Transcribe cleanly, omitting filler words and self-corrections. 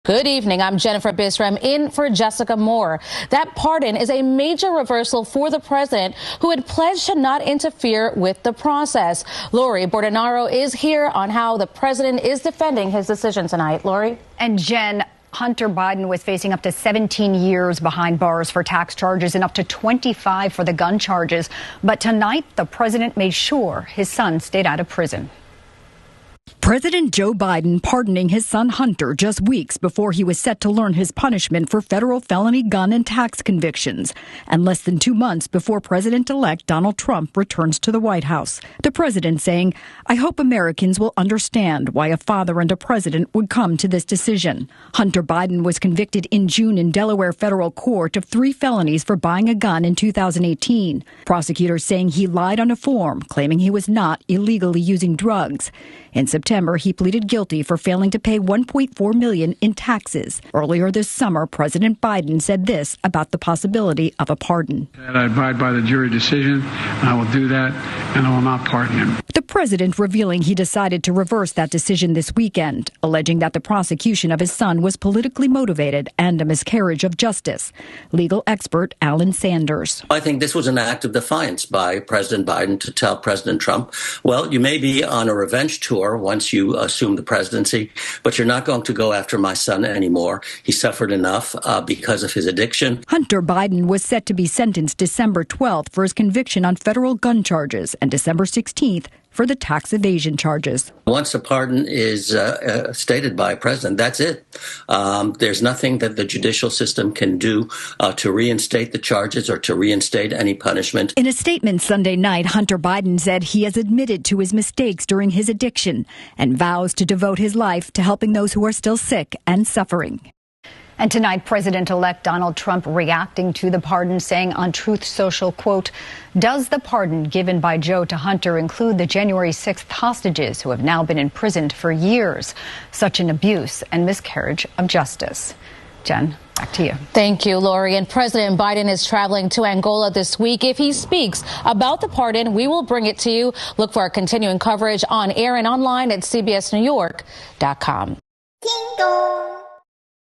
Good evening. I'm Jennifer Bisram in for Jessica Moore. That pardon is a major reversal for the president, who had pledged to not interfere with the process. Lori Bordenaro is here on how the president is defending his decision tonight. Lori? And Jen, Hunter Biden was facing up to 17 years behind bars for tax charges and up to 25 for the gun charges. But tonight, the president made sure his son stayed out of prison. President Joe Biden pardoning his son Hunter just weeks before he was set to learn his punishment for federal felony gun and tax convictions, and less than 2 months before President-elect Donald Trump returns to the White House. The president saying, "I hope Americans will understand why a father and a president would come to this decision." Hunter Biden was convicted in June in Delaware federal court of 3 felonies for buying a gun in 2018. Prosecutors saying he lied on a form, claiming he was not illegally using drugs. In September, he pleaded guilty for failing to pay $1.4 million in taxes. Earlier this summer, President Biden said this about the possibility of a pardon. I abide by the jury decision. I will do that, and I will not pardon him. The president revealing he decided to reverse that decision this weekend, alleging that the prosecution of his son was politically motivated and a miscarriage of justice. Legal expert Alan Sanders. I think this was an act of defiance by President Biden to tell President Trump, well, you may be on a revenge tour once you assume the presidency, but you're not going to go after my son anymore. He suffered enough because of his addiction. Hunter Biden was set to be sentenced December 12th for his conviction on federal gun charges and December 16th for the tax evasion charges. Once a pardon is stated by a president, that's it. There's nothing that the judicial system can do to reinstate the charges or to reinstate any punishment. In a statement Sunday night, Hunter Biden said he has admitted to his mistakes during his addiction and vows to devote his life to helping those who are still sick and suffering. And tonight, President-elect Donald Trump reacting to the pardon, saying on Truth Social, quote, "Does the pardon given by Joe to Hunter include the January 6th hostages who have now been imprisoned for years? Such an abuse and miscarriage of justice." Jen, back to you. Thank you, Lori. And President Biden is traveling to Angola this week. If he speaks about the pardon, we will bring it to you. Look for our continuing coverage on air and online at cbsnewyork.com.